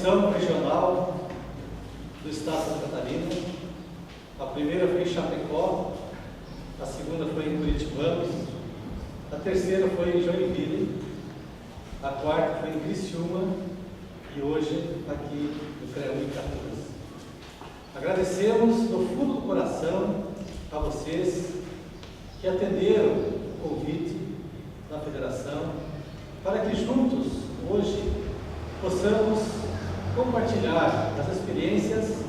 missão regional do Estado de Santa Catarina. A primeira foi em Chapecó, a segunda foi em Curitibano, a terceira foi em Joinville, a quarta foi em Criciúma e hoje aqui no CREUM em Caturas. Agradecemos do fundo do coração a vocês que atenderam o convite da Federação para que juntos hoje possamos compartilhar as experiências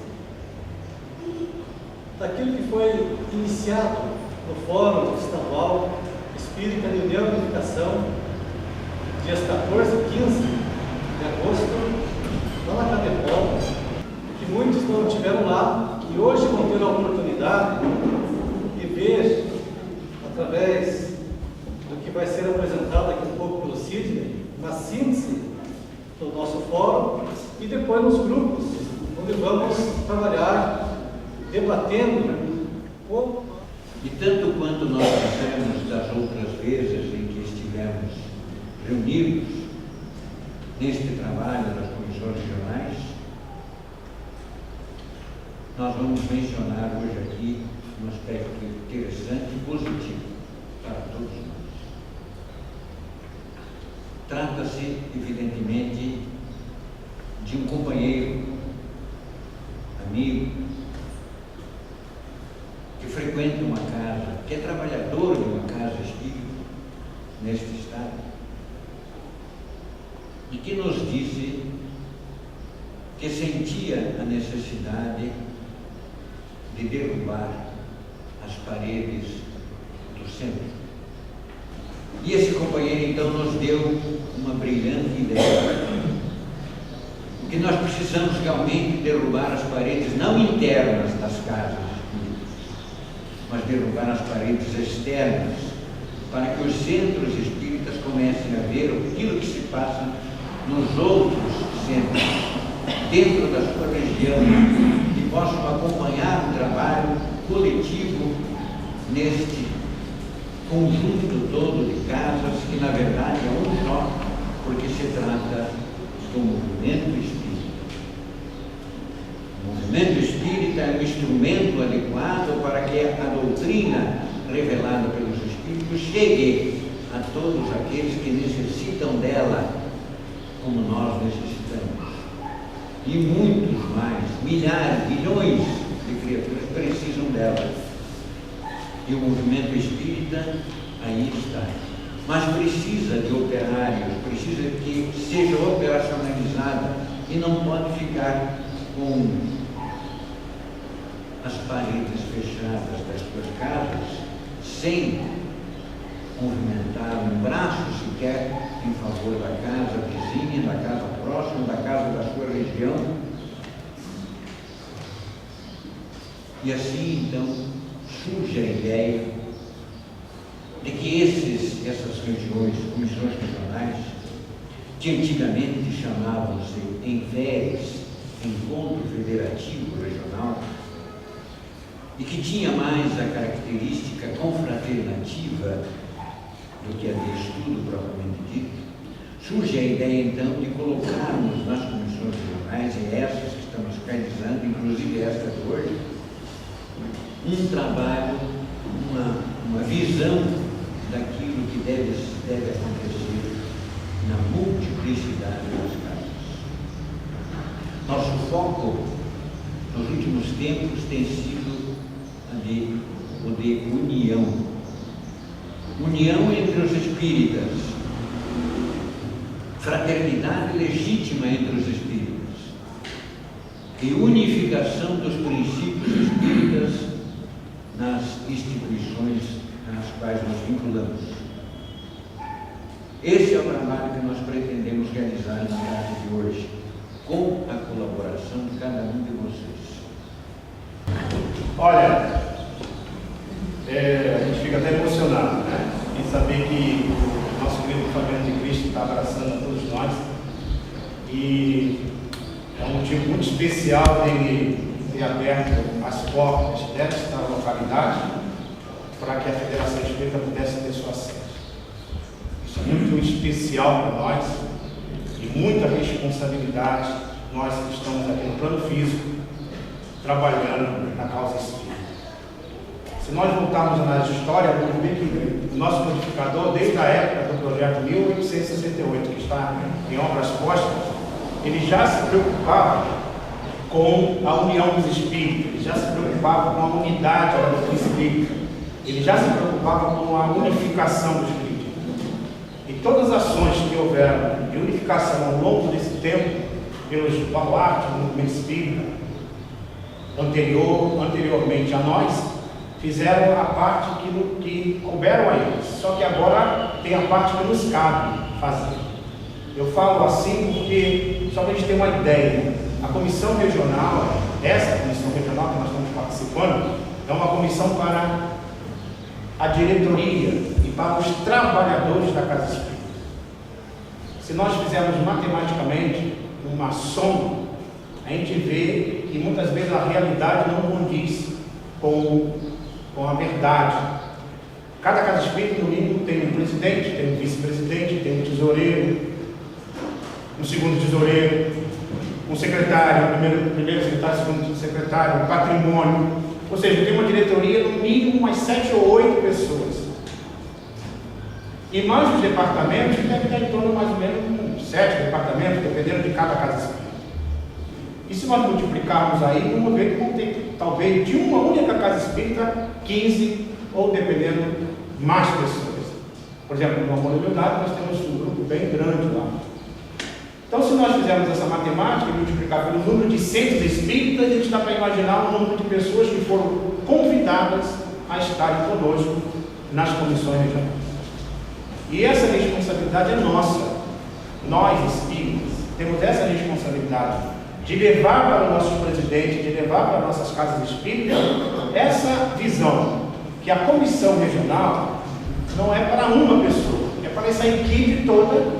daquilo que foi iniciado no Fórum Estadual Espírita de União e Unificação, dias 14 e 15 de agosto, lá na Catepol, que muitos não estiveram lá e hoje vão ter a oportunidade de ver, através do que vai ser apresentado daqui um pouco pelo Sidney, uma síntese do nosso fórum e depois nos grupos, onde vamos trabalhar, debatendo como... E tanto quanto nós fizemos das outras vezes em que estivemos reunidos neste trabalho das comissões regionais, nós vamos mencionar hoje aqui um aspecto interessante e positivo para todos nós. Trata-se, evidentemente, de um companheiro, amigo, que frequenta uma casa, que é trabalhador de uma casa espírita neste estado, e que nos disse que sentia a necessidade de derrubar as paredes do centro. E esse companheiro então nos deu uma brilhante ideia, que nós precisamos realmente derrubar as paredes não internas das casas, mas derrubar as paredes externas, para que os centros espíritas comecem a ver aquilo que se passa nos outros centros, dentro da sua região, e possam acompanhar o trabalho coletivo neste conjunto todo de casas, que na verdade é um só, porque se trata do movimento espírita. O movimento espírita é um instrumento adequado para que a doutrina revelada pelos espíritos chegue a todos aqueles que necessitam dela, como nós necessitamos. E muitos mais, milhares, milhões de criaturas precisam dela. E o movimento espírita aí está. Mas precisa de operários, precisa que seja operacionalizada e não pode ficar com as paredes fechadas das suas casas, sem movimentar um braço sequer em favor da casa vizinha, da casa próxima, da casa da sua região. E assim, então, surge a ideia de que essas regiões, comissões regionais, que antigamente chamavam-se ENFERES, Encontro Federativo Regional, e que tinha mais a característica confraternativa do que a de estudo propriamente dito, surge a ideia então de colocarmos nas comissões regionais, e essas que estamos realizando, inclusive esta de hoje, um trabalho, uma visão daquilo que deve acontecer na multiplicidade das casas. Nosso foco nos últimos tempos tem sido o de união. União entre os espíritas, fraternidade legítima entre os espíritas e unificação dos princípios espíritas nas instituições às quais nos vinculamos. Esse é o trabalho que nós pretendemos realizar na tarde de hoje, com a colaboração de cada um de vocês. Olha, a gente fica até emocionado, né? Em saber que o nosso querido Fabiano de Cristo está abraçando a todos nós, e é um motivo muito especial dele ter aberto as portas desta localidade para que a Federação Espírita pudesse ter sua sede. Isso é muito especial para nós e muita responsabilidade nós que estamos aqui no plano físico, trabalhando na causa espírita. Se nós voltarmos na história, vamos ver que o nosso codificador, desde a época do projeto 1868, que está em obras postas, ele já se preocupava com a união dos espíritos, ele já se preocupava com a unidade da doutrina espírita, ele já se preocupava com a unificação dos espíritos. E todas as ações que houveram de unificação ao longo desse tempo, pelos baluartes do movimento espírita, anteriormente a nós, fizeram a parte que couberam a eles. Só que agora tem a parte que nos cabe fazer. Eu falo assim porque, só para a gente ter uma ideia, a comissão regional, essa comissão regional que nós estamos participando, é uma comissão para a diretoria e para os trabalhadores da Casa Espírita. Se nós fizermos matematicamente uma soma, a gente vê que muitas vezes a realidade não condiz com a verdade. Cada Casa Espírita, no mínimo, tem um presidente, tem um vice-presidente, tem um tesoureiro, um segundo tesoureiro, um secretário, primeiro secretário, segundo secretário, um patrimônio. Ou seja, tem uma diretoria, no mínimo, umas 7 ou 8 pessoas. E mais os departamentos, deve estar em torno mais ou menos 7 departamentos, dependendo de cada Casa Espírita. E se nós multiplicarmos aí, vamos ver que vão ter, talvez, de uma única Casa Espírita, 15 ou, dependendo, mais pessoas. Por exemplo, no Amor e Humildade, nós temos um grupo bem grande lá. Então, se nós fizermos essa matemática e multiplicar pelo número de centros espíritas, a gente dá para imaginar o número de pessoas que foram convidadas a estarem conosco nas comissões regionais. E essa responsabilidade é nossa. Nós, espíritas, temos essa responsabilidade de levar para os nossos presidentes, de levar para nossas casas espíritas, essa visão que a comissão regional não é para uma pessoa, é para essa equipe toda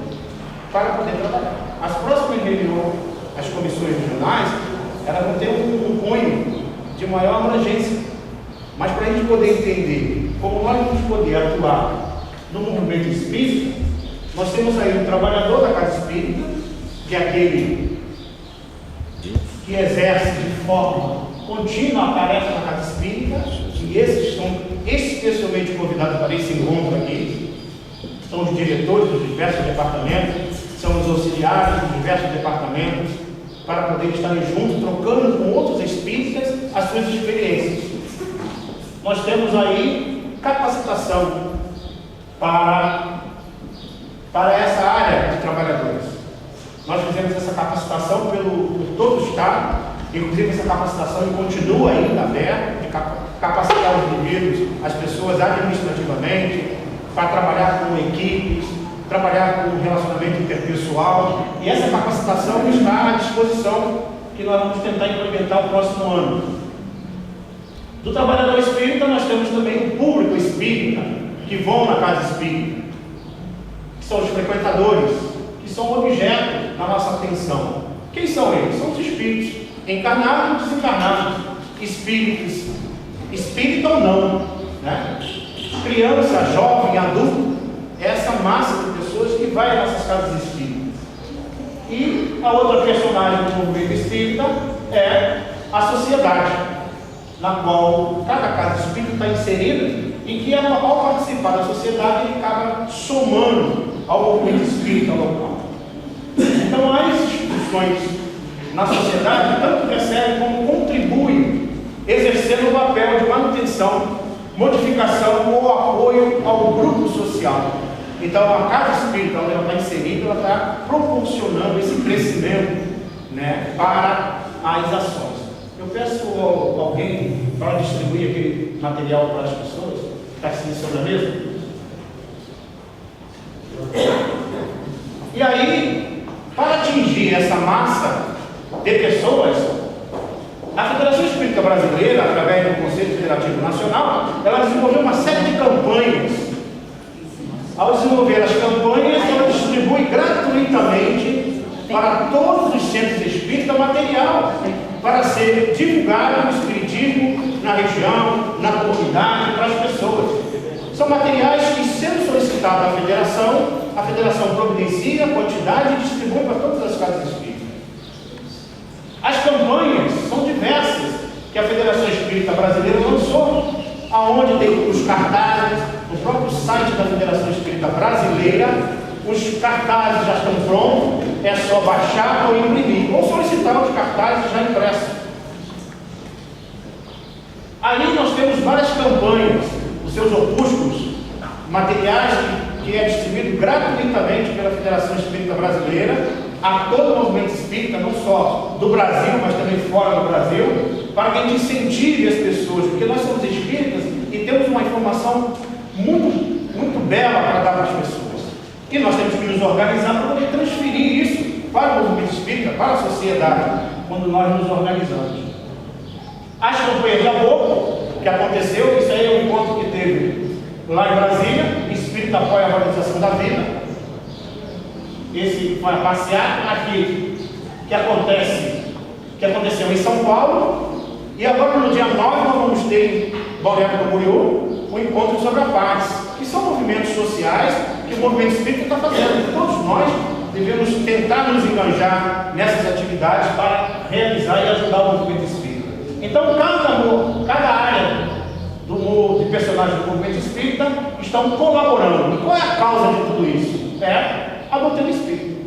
para poder trabalhar. As próximas reuniões, as comissões regionais, elas vão ter um cunho de maior abrangência. Mas para a gente poder entender como nós vamos poder atuar no movimento espírita, nós temos aí um trabalhador da Casa Espírita, que é aquele que exerce de forma contínua a tarefa da Casa Espírita, e esses são especialmente convidados para esse encontro aqui. São os diretores dos diversos departamentos, são os auxiliares dos diversos departamentos, para poder estarem juntos, trocando com outros espíritas as suas experiências. Nós temos aí capacitação para essa área de trabalhadores. Nós fizemos essa capacitação por todo o Estado, inclusive essa capacitação continua ainda aberta, de capacitar os indivíduos, as pessoas administrativamente, para trabalhar com equipes, trabalhar com relacionamento interpessoal, e essa capacitação está à disposição, que nós vamos tentar implementar o próximo ano. Do trabalhador espírita, nós temos também o público espírita, que vão na Casa Espírita, que são os frequentadores, que são objeto da nossa atenção. Quem são eles? São os espíritos, encarnados e desencarnados, espíritos, espírita ou não, né? Criança, jovem, adulto, essa massa de pessoas que vai às nossas casas espíritas. E a outra personagem do movimento espírita é a sociedade, na qual cada casa espírita está inserida, e que ao participar da sociedade ele acaba somando ao movimento espírita local. Então as instituições na sociedade tanto recebem como contribuem, exercendo o papel de manutenção, modificação ou apoio ao grupo social. Então a casa espírita onde ela está inserida, ela está proporcionando esse crescimento, né, para as ações. Eu peço a alguém para distribuir aquele material para as pessoas, que está aqui em cima da mesa. E aí, para atingir essa massa de pessoas, a Federação Espírita Brasileira, através do Conselho Federativo Nacional, ela desenvolveu uma série de campanhas. Ao desenvolver as campanhas, ela distribui gratuitamente para todos os centros espíritas material para ser divulgado o espiritismo na região, na comunidade, para as pessoas. São materiais que, sendo solicitados à Federação providencia a quantidade e distribui para todas as casas espíritas. campanhas são diversas que a Federação Espírita Brasileira lançou, aonde tem os cartazes, no próprio site da Federação Espírita Brasileira, os cartazes já estão prontos, é só baixar ou imprimir, ou solicitar os cartazes já impressos. Ali nós temos várias campanhas, os seus opúsculos, materiais que é distribuído gratuitamente pela Federação Espírita Brasileira a todo o movimento espírita, não só do Brasil, mas também fora do Brasil, para que a gente incentive as pessoas, porque nós somos espíritas e temos uma informação muito bela para dar para as pessoas. E nós temos que nos organizar para poder transferir isso para o movimento espírita, para a sociedade, quando nós nos organizamos. As campanhas de aborto, que aconteceu, isso aí é um encontro que teve lá em Brasília, Espírita apoia a valorização da vida. Esse foi a passeata aqui, que aconteceu em São Paulo, e agora no dia 9 nós vamos ter em Balneário Camboriú um encontro sobre a paz, que são movimentos sociais que o movimento espírita está fazendo. Todos nós devemos tentar nos enganjar nessas atividades para realizar e ajudar o movimento espírita. Então, cada área de personagens do movimento espírita estão colaborando. E qual é a causa de tudo isso? É a doutrina espírita.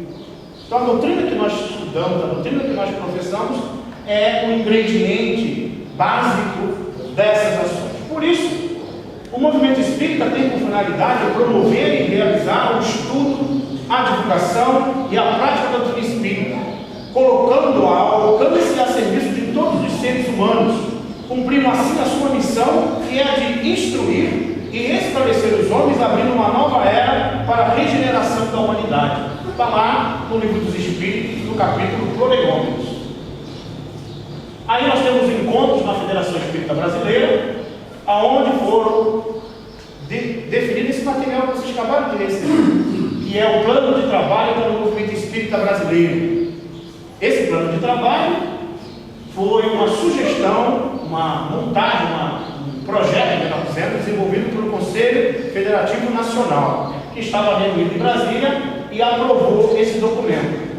Então, a doutrina que nós estudamos, a doutrina que nós professamos, é o ingrediente básico dessas ações. Por isso, o movimento espírita tem como finalidade promover e realizar o estudo, a divulgação e a prática da doutrina espírita, colocando ao alcance e a serviço de todos os seres humanos, cumprindo assim a sua missão, que é de instruir e esclarecer os homens, abrindo uma nova era para a regeneração da humanidade. Está lá no Livro dos Espíritos, no capítulo Prolegômenos. Aí nós temos encontros na Federação Espírita Brasileira, aonde foram definidos esse material que vocês acabaram de receber, que é o plano de trabalho do movimento espírita brasileiro. Esse plano de trabalho foi uma sugestão, uma montagem, um projeto, melhor dizendo, desenvolvido pelo Conselho Federativo Nacional, que estava reunido em Brasília e aprovou esse documento.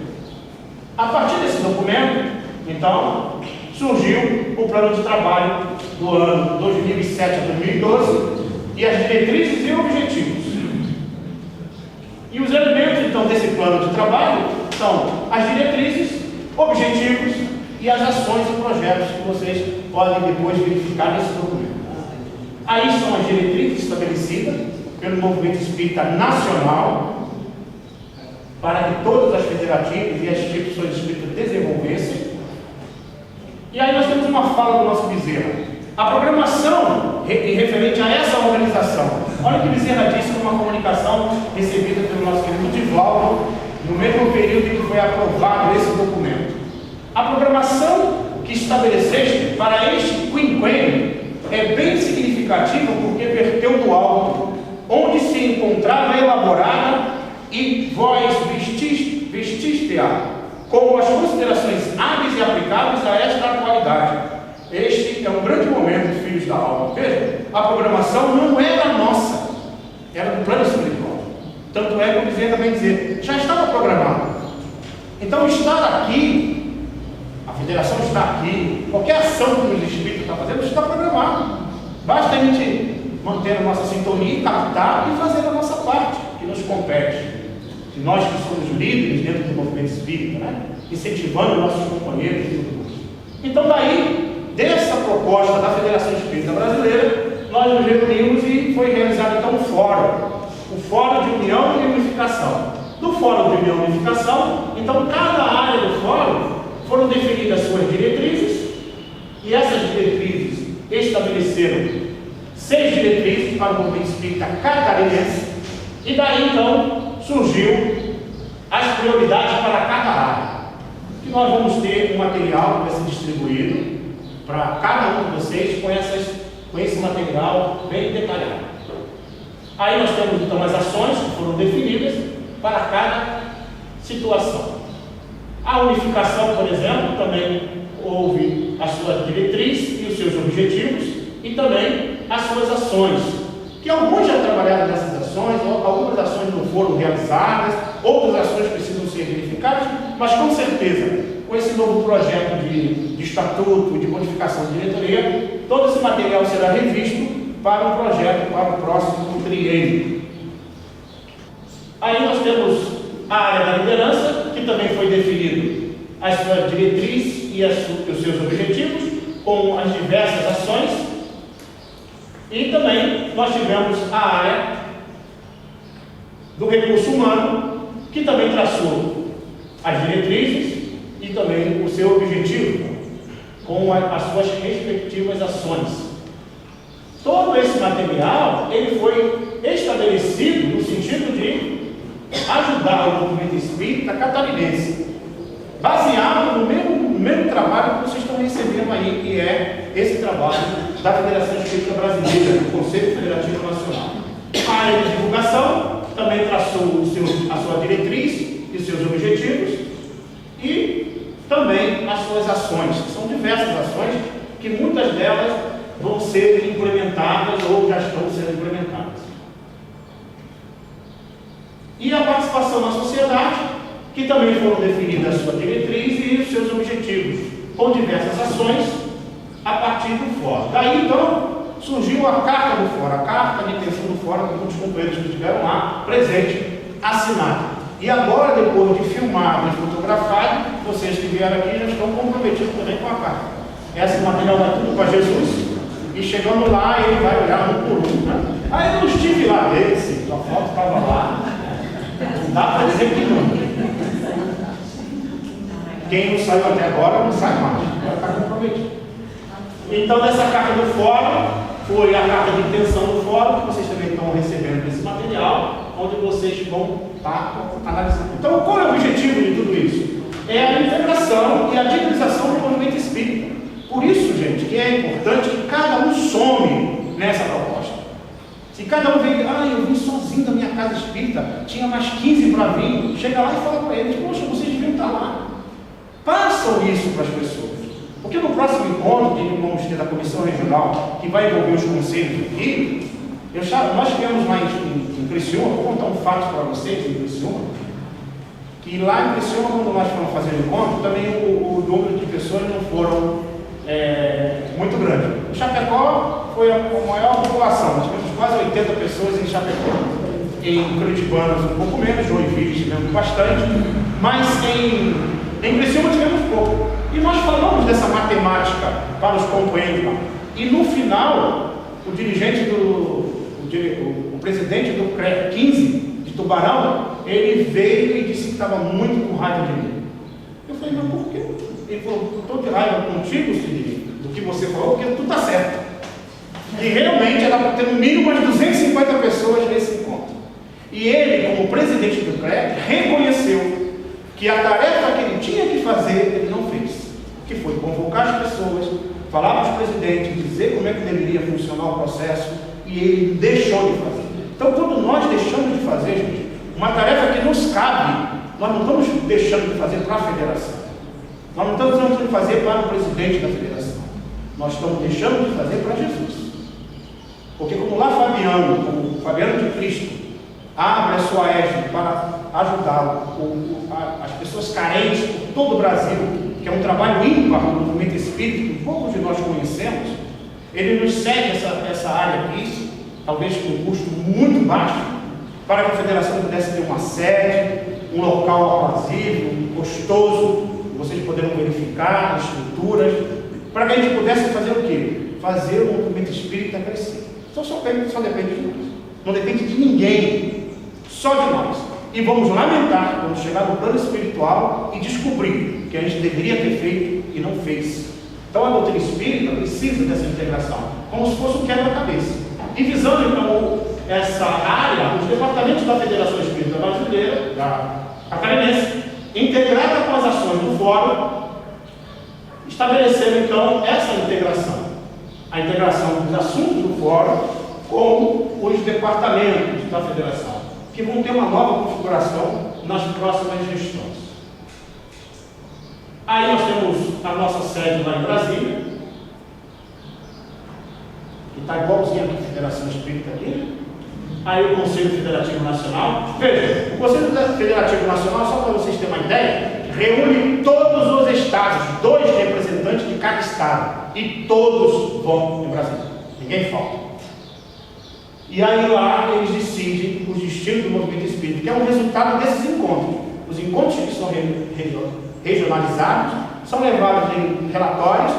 A partir desse documento, então, surgiu o plano de trabalho do ano 2007 a 2012 e as diretrizes e objetivos. E os elementos, então, desse plano de trabalho são as diretrizes, objetivos e as ações e projetos que vocês podem depois verificar nesse documento. Aí são as diretrizes estabelecidas pelo movimento espírita nacional para que todas as federativas e as instituições espíritas desenvolvessem. E aí nós temos uma fala do nosso Bezerra. A programação referente a essa organização. Olha o que Bezerra disse numa comunicação recebida pelo nosso querido Divaldo, no mesmo período em que foi aprovado esse documento. A programação que estabeleceste para este quinquênio é bem significativa porque verteu do alto, onde se encontrava elaborada e vós vestiste-a com as considerações hábeis e aplicáveis a esta atualidade. Este é um grande momento, filhos da alma. Veja, a programação não era nossa, era do plano espiritual. Tanto é que o Bezerra também dizer, já estava programado. Então, estar aqui, a federação está aqui, qualquer ação que os espíritos estão fazendo está programado. Basta a gente manter a nossa sintonia, captar e fazer a nossa parte, que nos compete. E nós que somos líderes dentro do movimento espírita, né? Incentivando nossos companheiros e tudo isso. Então, daí, dessa proposta da Federação Espírita Brasileira, nós nos reunimos e foi realizado então um fórum, o Fórum de União e Unificação. No Fórum de União e Unificação, então, cada área do fórum foram definidas suas diretrizes, e essas diretrizes estabeleceram 6 diretrizes para o movimento espírita catarinense, e daí então surgiu as prioridades para cada área, que nós vamos ter um material que vai ser distribuído para cada um de vocês com esse material bem detalhado. Aí nós temos então as ações que foram definidas para cada situação. A unificação, por exemplo, também houve a sua diretriz e os seus objetivos e também as suas ações, que alguns já trabalharam nessas ações, algumas ações não foram realizadas, outras ações precisam ser verificadas, mas com certeza com esse novo projeto de estatuto, de modificação de diretoria, todo esse material será revisto para um projeto para o próximo triênio. Aí nós temos a área da liderança, que também foi definido a sua diretriz e os seus objetivos, com as diversas ações. E também nós tivemos a área do recurso humano, que também traçou as diretrizes e também o seu objetivo, com as suas respectivas ações. Todo esse material ele foi estabelecido no sentido de ajudar o movimento espírita catarinense, baseado no mesmo trabalho que vocês estão recebendo aí, que é esse trabalho da Federação Espírita Brasileira, do Conselho Federativo Nacional. A área de divulgação também traçou a sua diretriz e seus objetivos, e também as suas ações. São diversas ações que muitas delas vão ser implementadas ou já estão sendo implementadas. E a participação na sociedade, que também foram definidas a sua diretriz e os seus objetivos, com diversas ações a partir do fórum. Daí então surgiu a carta do fórum, a carta de intenção do fórum, com muitos companheiros que estiveram lá presente, assinada. E agora, depois de filmado e fotografado, vocês que vieram aqui já estão comprometidos também com a carta. Esse material vai tudo para Jesus, e chegando lá ele vai olhar um por um, né? Aí eu não estive lá, esse, a foto estava lá. Não dá para dizer que não. Quem não saiu até agora não sai mais, vai estar comprometido. Então, dessa carta do fórum, foi a carta de intenção do fórum, que vocês também estão recebendo esse material, onde vocês vão estar analisando. Então, qual é o objetivo de tudo isso? É a integração e a dinamização do movimento espírita. Por isso, gente, que é importante que cada um some nessa proposta. Se cada um vem, eu vim sozinho da minha casa espírita, tinha mais 15 para vir, chega lá e fala para eles, poxa, vocês deviam estar lá. Passam isso para as pessoas. Porque no próximo encontro que vamos ter da Comissão Regional, que vai envolver os conselhos aqui, nós tivemos lá em Criciúma, vou contar um fato para vocês em Criciúma, que lá em Criciúma, quando nós fomos fazer o encontro, também o número de pessoas não foram muito grande. O Chapecó foi a maior população, nós tivemos quase 80 pessoas em Chapecó. Em Curitibanos um pouco menos, Joinville tivemos bastante, mas em Criciúma tivemos pouco. E nós falamos dessa matemática para os companheiros lá. E no final, o dirigente o presidente do CREF 15 de Tubarão, ele veio e disse que estava muito com raiva de mim. Eu falei, mas por quê? Ele falou, estou de raiva contigo, Sidney, do que você falou, porque tu está certo. E realmente era para ter no mínimo umas 250 pessoas nesse encontro. E ele, como presidente do CREF, reconheceu que a tarefa que ele tinha que fazer, ele não fez. Que foi convocar as pessoas, falar para os presidentes, dizer como é que deveria funcionar o processo, e ele deixou de fazer. Então, quando nós deixamos de fazer, gente, uma tarefa que nos cabe, nós não estamos deixando de fazer para a federação. Nós não estamos deixando de fazer para o presidente da federação. Nós estamos deixando de fazer para Jesus. Porque como lá o Fabiano de Cristo, abre a sua égide para ajudar as pessoas carentes por todo o Brasil, que é um trabalho ímpar no movimento espírita, que poucos de nós conhecemos, ele nos cede essa área aqui, talvez com um custo muito baixo, para que a federação pudesse ter uma sede, um local aprazível, gostoso, vocês poderão verificar as estruturas, para que a gente pudesse fazer o quê? Fazer o movimento espírita crescer. Só depende de nós. Não depende de ninguém, só de nós. E vamos lamentar quando chegar no plano espiritual e descobrir que a gente deveria ter feito e não fez. Então a doutrina espírita precisa dessa integração, como se fosse um quebra-cabeça. E visando então essa área, os departamentos da Federação Espírita Brasileira, da Catarinense, integrada com as ações do Fórum, estabelecendo então essa integração. A integração dos assuntos do Fórum com os departamentos da Federação, que vão ter uma nova configuração nas próximas gestões. Aí nós temos a nossa sede lá em Brasília, que está igualzinho aqui à Federação Espírita aqui. Aí o Conselho Federativo Nacional. Veja, o Conselho Federativo Nacional, só para vocês terem uma ideia, reúne todos os estados, 2 representantes de cada estado, e todos vão em Brasília, ninguém falta. E aí lá eles decidem o destino do movimento espírita, que é um resultado desses encontros. Os encontros que são regionalizados são levados em relatórios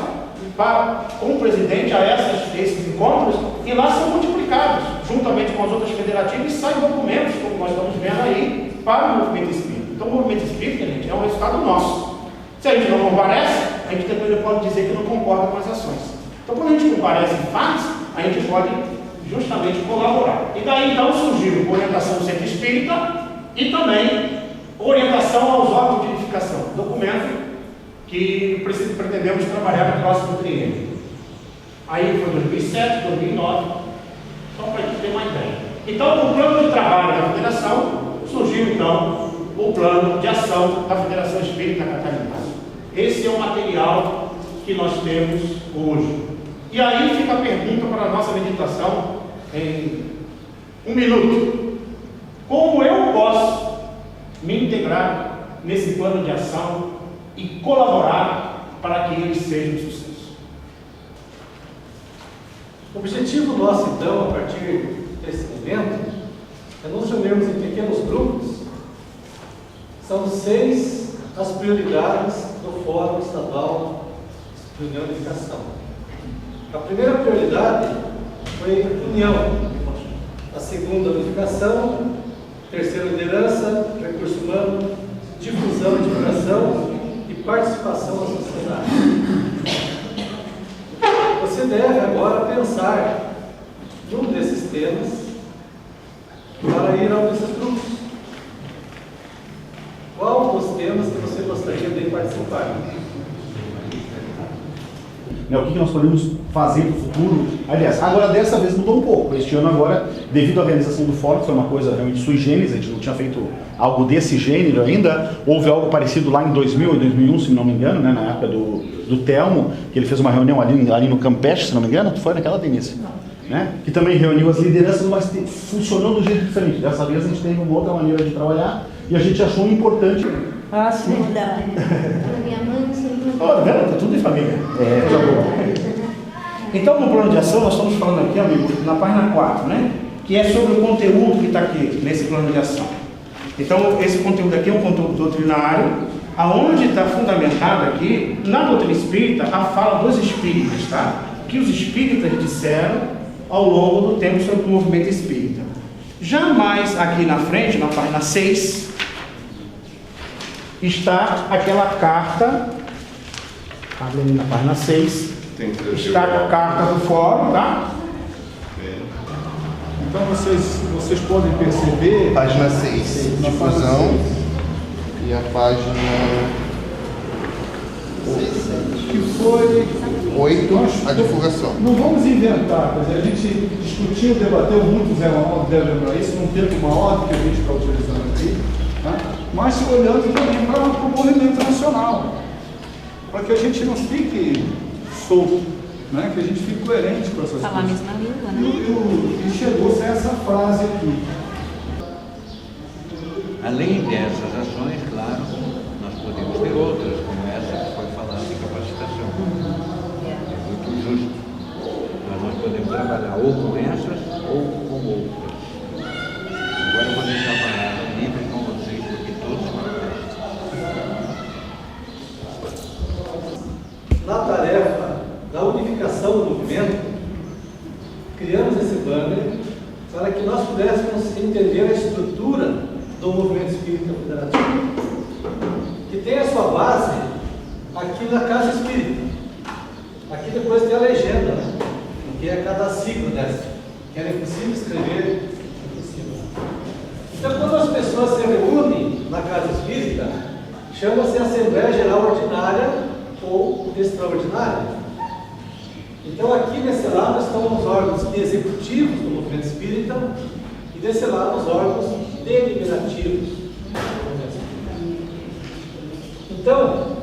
com o presidente a esses encontros, e lá são multiplicados, juntamente com as outras federativas, e saem documentos, como nós estamos vendo aí, para o movimento espírita. Então o movimento espírita, gente, é um resultado nosso. Se a gente não comparece, a gente depois pode dizer que não concorda com as ações. Então quando a gente comparece e faz, a gente pode justamente colaborar. E daí então surgiu orientação do Centro Espírita e também orientação aos órgãos de edificação, documento que pretendemos trabalhar no próximo triênio. Aí foi 2007, 2009, só para a gente ter uma ideia. Então, no plano de trabalho da Federação, surgiu então o plano de ação da Federação Espírita Catarinense. Esse é o material que nós temos hoje. E aí fica a pergunta para a nossa meditação em 1 minuto. Como eu posso me integrar nesse plano de ação e colaborar para que ele seja um sucesso? O objetivo nosso, então, a partir desse momento, é nos reunirmos em pequenos grupos. São 6 as prioridades do Fórum Estadual de União e Unificação. A primeira prioridade foi união, a segunda, unificação, terceira, liderança, recurso humano, difusão e divulgação e participação da sociedade. Você deve agora pensar em um desses temas para ir a um desses grupos. Qual dos temas que você gostaria de participar? O que nós podemos fazer no futuro? Aliás, agora dessa vez mudou um pouco. Este ano agora, devido à organização do fórum, foi uma coisa realmente sui generis, a gente não tinha feito algo desse gênero ainda. Houve algo parecido lá em 2000 e 2001, se não me engano, né, na época do Telmo, que ele fez uma reunião ali no Campeche, se não me engano. Tu foi naquela, Denise? Né? Que também reuniu as lideranças, mas funcionou de um jeito diferente. Dessa vez a gente teve uma outra maneira de trabalhar e a gente achou importante. Ah, sim. Minha mãe sempre... Tá vendo? Tá tudo em família. Então, no plano de ação, nós estamos falando aqui, amigo, na página 4, né? Que é sobre o conteúdo que está aqui, nesse plano de ação. Então, esse conteúdo aqui é um conteúdo doutrinário, aonde está fundamentado aqui, na doutrina espírita, a fala dos espíritas, tá? O que os espíritas disseram ao longo do tempo sobre o movimento espírita. Jamais aqui na frente, na página 6, está aquela carta, abre ali na página 6, está a carta do fórum, tá? Então vocês podem perceber... Página 6, difusão, e a página que foi 8, a divulgação. Não vamos inventar, quer dizer, a gente discutiu, debateu muito, Zé Ronaldo deve lembrar isso, não teve uma ordem que a gente está utilizando aqui, né? Mas olhando também para o movimento nacional, para que a gente não fique solto, né? Que a gente fique coerente com essas Falar a coisas. mesma língua, né? E chegou-se a essa frase aqui. Além dessas ações, claro, nós podemos ter outras, como essa que foi falada de capacitação. É muito justo. Mas nós podemos trabalhar ou com essas ou com outras. Agora eu vou deixar a palavra livre com vocês, porque todos manifestam. Na tarefa da unificação do movimento, criamos esse banner para que nós pudéssemos entender a estrutura do movimento espírita federativo, que tem a sua base aqui na Casa Espírita. Aqui depois tem a legenda, né? Que é cada sigla dessa, que era impossível escrever em cima. Então, quando as pessoas se reúnem na Casa Espírita, chama-se Assembleia Geral Ordinária ou Extraordinária. Então, aqui nesse lado estão os órgãos executivos do movimento espírita e desse lado os órgãos deliberativos. Então,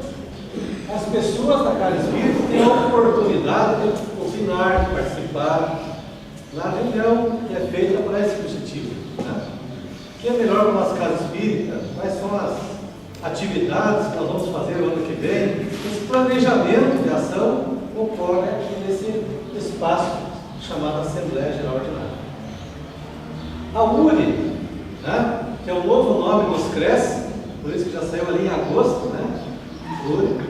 as pessoas da Casa Espírita têm a oportunidade de opinar, de participar na reunião que é feita para esse objetivo. Né? O que é melhor para a nossa Casa Espírita? Quais são as atividades que nós vamos fazer no ano que vem, esse planejamento de ação ocorre aqui nesse espaço chamado Assembleia Geral Ordinária. A URI, né, que é o novo nome dos CRES, por isso que já saiu ali em agosto, né? URI.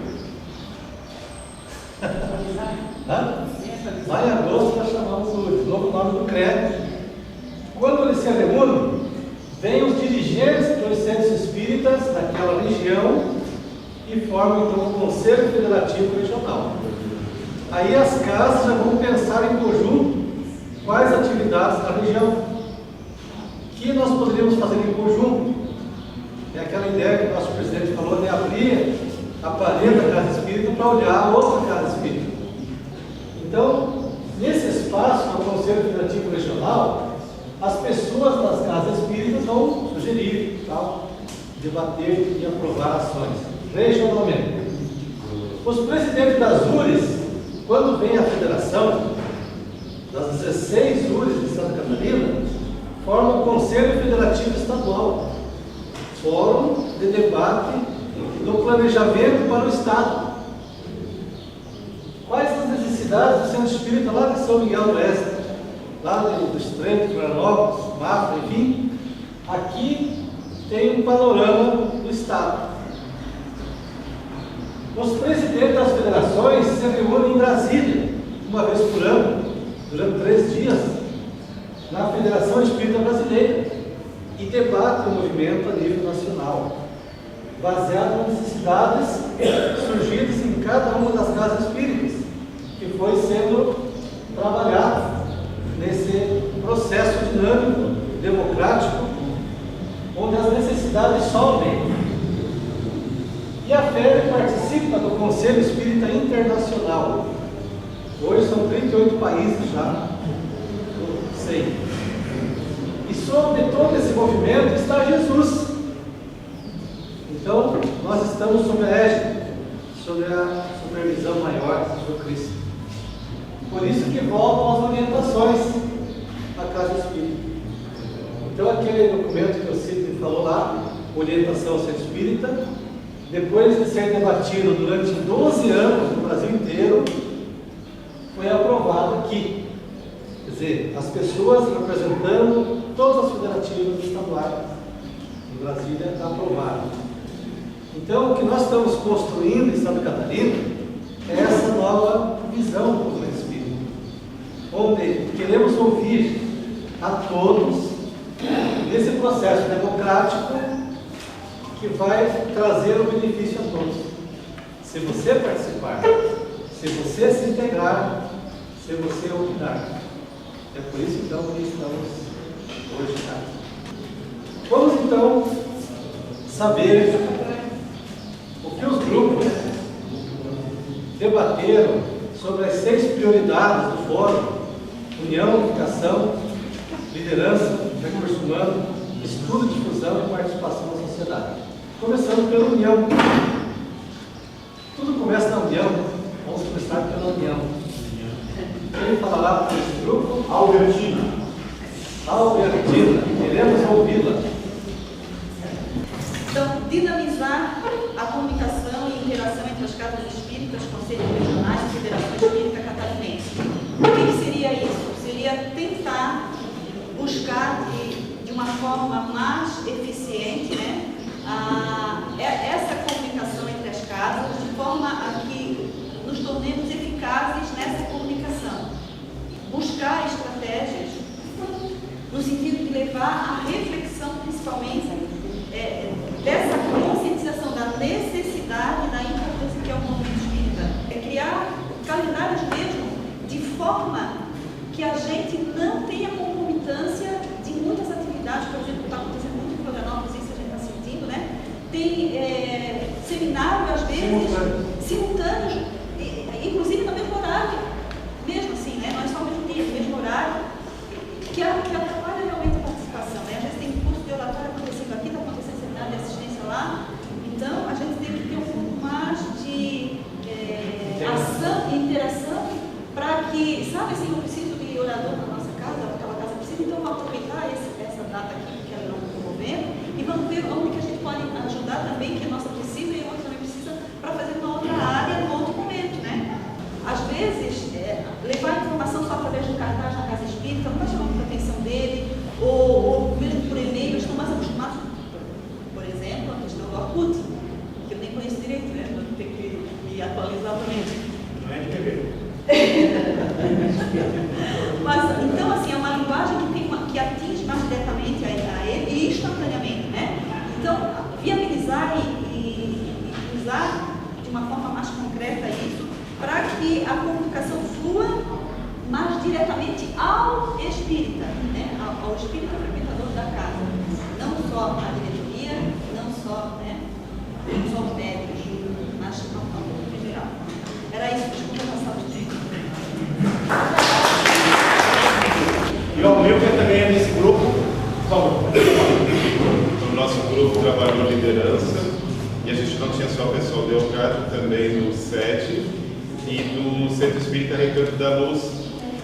Lá em agosto nós chamamos o novo nome do CRES. Quando eles se reúnem, vêm os dirigentes dos centros espíritas daquela região e formam então o Conselho Federativo Regional. Aí as casas já vão pensar em conjunto quais atividades da região que nós poderíamos fazer em conjunto. É aquela ideia que o nosso presidente falou de abrir a parede da casa espírita para olhar a outra casa espírita. Então, nesse espaço, no Conselho Federativo Regional, as pessoas das casas espíritas vão sugerir, debater e aprovar ações regionalmente. Os presidentes das URIs, quando vem a federação, das 16 URIs de Santa Catarina, formam o Conselho Federativo Estadual, fórum de debate do planejamento para o Estado. Quais as necessidades do Centro Espírita lá de São Miguel do Oeste, lá do Estreito, Florianópolis, Mafra, enfim? Aqui tem um panorama do Estado. Os presidentes das federações se reúnem em Brasília, uma vez por ano, durante 3 dias, na Federação Espírita Brasileira, e debatem o movimento a nível nacional, baseado nas necessidades surgidas em cada uma das casas espíritas, que foi sendo trabalhado nesse processo dinâmico, democrático, onde as necessidades sobem. E a FEB participa do Conselho Espírita Internacional. Hoje são 38 países já, sei. E sobre todo esse movimento está Jesus. Então, nós estamos sob a égide, sob a supervisão maior de Jesus Cristo. Por isso que voltam as orientações da Casa Espírita. Então, aquele documento que o Cid falou lá, orientação ao Centro Espírita, depois de ser debatido durante 12 anos no Brasil inteiro, foi aprovado aqui. Quer dizer, as pessoas representando todas as federativas estaduais em Brasília aprovaram. Então, o que nós estamos construindo em Santa Catarina é essa nova visão do movimento espírita, onde queremos ouvir a todos nesse processo democrático que vai trazer o benefício a todos. Se você participar, se você se integrar, se você optar. É por isso então que estamos hoje aqui. Vamos então saber o que os grupos debateram sobre as 6 prioridades do Fórum: União, Educação, Liderança, Recurso Humano, Estudo, Difusão e Participação na Sociedade. Começando pela união. Tudo começa na união. Vamos começar pela união. Quem falará para esse grupo? Albertina. Albertina, queremos ouvi-la. Então, dinamizar a comunicação e interação entre as casas espíritas, conselhos regionais e Federação Espírita Catarinense. O que seria isso? Seria tentar buscar de uma forma mais eficiente, né, essa comunicação entre as casas, de forma a que nos tornemos eficazes nessa comunicação. Buscar estratégias no sentido de levar a reflexão, principalmente, dessa conscientização da necessidade e da importância que é o movimento espírita. É criar calendários mesmo de forma que a gente não tenha concomitância de muitas atividades. Por exemplo, está acontecendo muito em Florianópolis, isso a gente está sentindo, né? Tem seminário, às vezes, simultâneos, inclusive no mesmo horário, mesmo assim, né? Não é só o mesmo dia, no mesmo horário, que atrapalha realmente a participação, né? Às vezes tem curso de oratório acontecendo aqui, está acontecendo seminário de assistência lá, então a gente tem que ter um pouco mais de ação e interação para que, sabe assim, eu preciso de orador na nossa casa, aquela casa precisa, então vamos aproveitar essa data aqui que ela não está promovendo e vamos ver onde que a gente pode pode ajudar também, que a nossa precisa e o outro também precisa, para fazer uma outra área no outro momento, né? Às vezes, levar informação só através do cartaz na casa espírita não vai chamar muita atenção dele, ou mesmo por e-mail, eles estão mais acostumados, por exemplo, a questão do Orkut, que eu nem conheço direito, né? Vou ter que me atualizar também. Não é de TV. Mas, então, assim, é uma linguagem que atinge mais diretamente a ele e instantaneamente, né? Então, viabilizar e usar de uma forma mais concreta isso, para que a comunicação flua mais diretamente ao espírita, né? Ao espírita frequentador da casa. Não só a diretoria, não só os médicos, mas ao público em geral. Era isso, desculpa passar o tempo. E o meu que também é nesse grupo, por favor. O nosso grupo trabalhou liderança e a gente não tinha só o pessoal do Leocádio, também no SET e do Centro Espírita Recanto da Luz.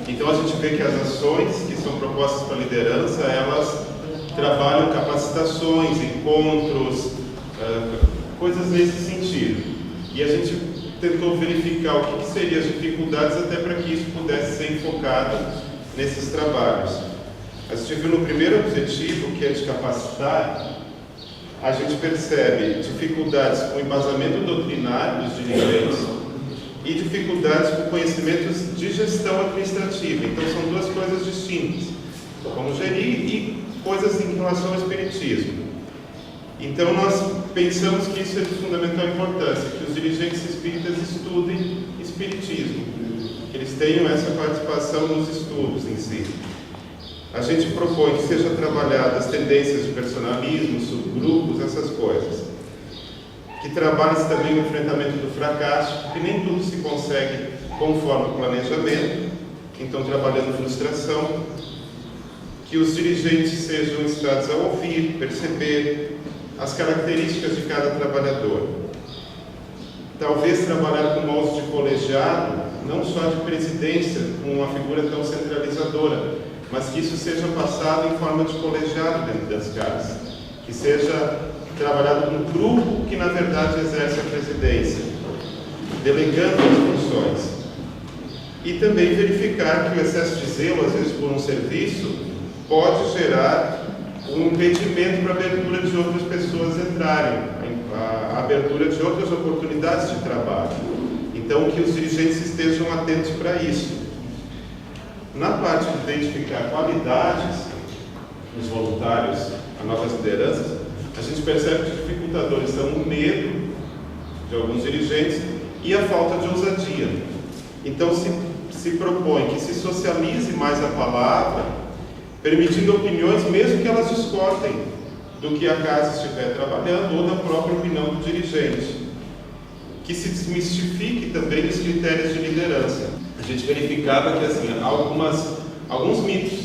Então a gente vê que as ações que são propostas para a liderança, elas trabalham capacitações, encontros, coisas nesse sentido. E a gente tentou verificar o que seriam as dificuldades até para que isso pudesse ser enfocado nesses trabalhos. A gente viu no primeiro objetivo, que é de capacitar, a gente percebe dificuldades com o embasamento doutrinário dos dirigentes e dificuldades com conhecimentos de gestão administrativa. Então são duas coisas distintas, como gerir e coisas em relação ao espiritismo. Então nós pensamos que isso é de fundamental importância, que os dirigentes espíritas estudem espiritismo, que eles tenham essa participação nos estudos em si. A gente propõe que sejam trabalhadas tendências de personalismo, subgrupos, essas coisas. Que trabalhe-se também o enfrentamento do fracasso, porque nem tudo se consegue conforme o planejamento, então trabalhando frustração. Que os dirigentes sejam instados a ouvir, perceber as características de cada trabalhador. Talvez trabalhar com moldes de colegiado, não só de presidência, com uma figura tão centralizadora, mas que isso seja passado em forma de colegiado dentro das casas, que seja trabalhado no grupo que na verdade exerce a presidência, delegando as funções. E também verificar que o excesso de zelo, às vezes por um serviço, pode gerar um impedimento para a abertura de outras pessoas entrarem, a abertura de outras oportunidades de trabalho. Então, que os dirigentes estejam atentos para isso. Na parte de identificar qualidades nos voluntários, a novas lideranças, a gente percebe que os dificultadores são o medo de alguns dirigentes e a falta de ousadia. Então, se propõe que se socialize mais a palavra, permitindo opiniões, mesmo que elas discordem do que a casa estiver trabalhando ou da própria opinião do dirigente. Que se desmistifique também os critérios de liderança. A gente verificava que assim, alguns mitos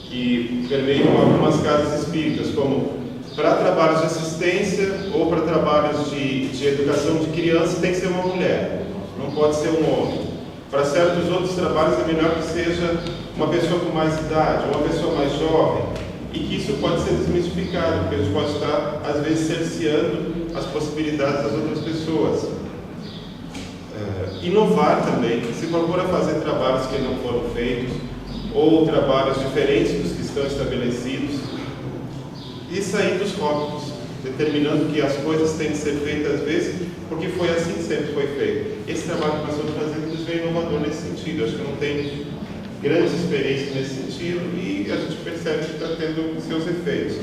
que permeiam algumas casas espíritas, como para trabalhos de assistência ou para trabalhos de educação de criança tem que ser uma mulher, não pode ser um homem. Para certos outros trabalhos é melhor que seja uma pessoa com mais idade, ou uma pessoa mais jovem, e que isso pode ser desmistificado, porque a gente pode estar, às vezes, cerceando as possibilidades das outras pessoas. Inovar também, se propor a fazer trabalhos que não foram feitos, ou trabalhos diferentes dos que estão estabelecidos, e sair dos rótulos, determinando que as coisas têm que ser feitas às vezes, porque foi assim que sempre foi feito. Esse trabalho que nós estamos fazendo nos vem inovador nesse sentido. Acho que não tem grandes experiências nesse sentido e a gente percebe que está tendo seus efeitos.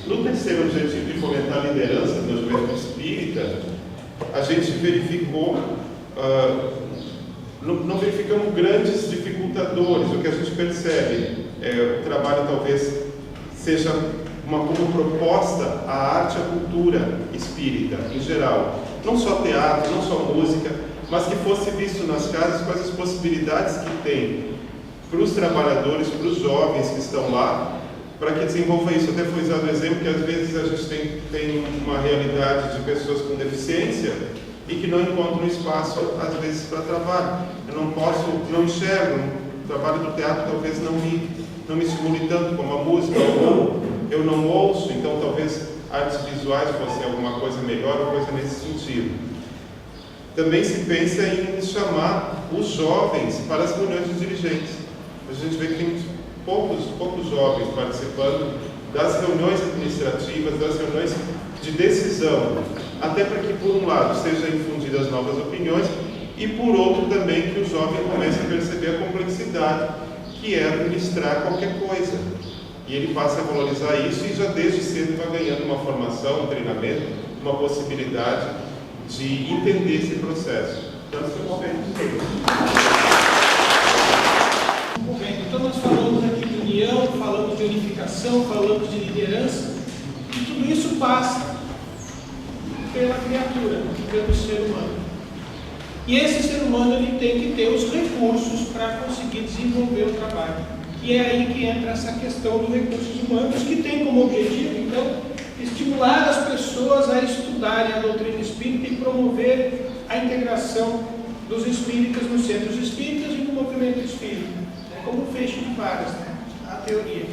No terceiro objetivo de fomentar a liderança no movimento espírita, a gente verificou, não verificamos grandes dificultadores. O que a gente percebe o trabalho talvez seja como proposta à arte e à cultura espírita em geral. Não só teatro, não só música, mas que fosse visto nas casas quais as possibilidades que tem para os trabalhadores, para os jovens que estão lá, para que desenvolva isso. Até foi usado o exemplo que às vezes a gente tem uma realidade de pessoas com deficiência e que não encontram espaço, às vezes, para trabalho. Eu não enxergo, o trabalho do teatro talvez não me estimule tanto como a música, ou eu não ouço, então talvez artes visuais fossem alguma coisa melhor ou coisa nesse sentido. Também se pensa em chamar os jovens para as reuniões dos dirigentes. A gente vê que tem poucos jovens participando das reuniões administrativas, das reuniões de decisão, até para que, por um lado, sejam infundidas novas opiniões e, por outro, também que o jovem comece a perceber a complexidade que é administrar qualquer coisa. E ele passa a valorizar isso e já desde cedo vai ganhando uma formação, um treinamento, uma possibilidade de entender esse processo. Então, estamos feitos. Então, nós falamos aqui de união, falamos de unificação, falamos de liderança, e tudo isso passa pela criatura, pelo ser humano. E esse ser humano ele tem que ter os recursos para conseguir desenvolver o trabalho. E é aí que entra essa questão dos recursos humanos, que tem como objetivo, então, estimular as pessoas a estudarem a doutrina espírita e promover a integração dos espíritas nos centros espíritas e no movimento espírita. Como um feixe de varas, né? A teoria.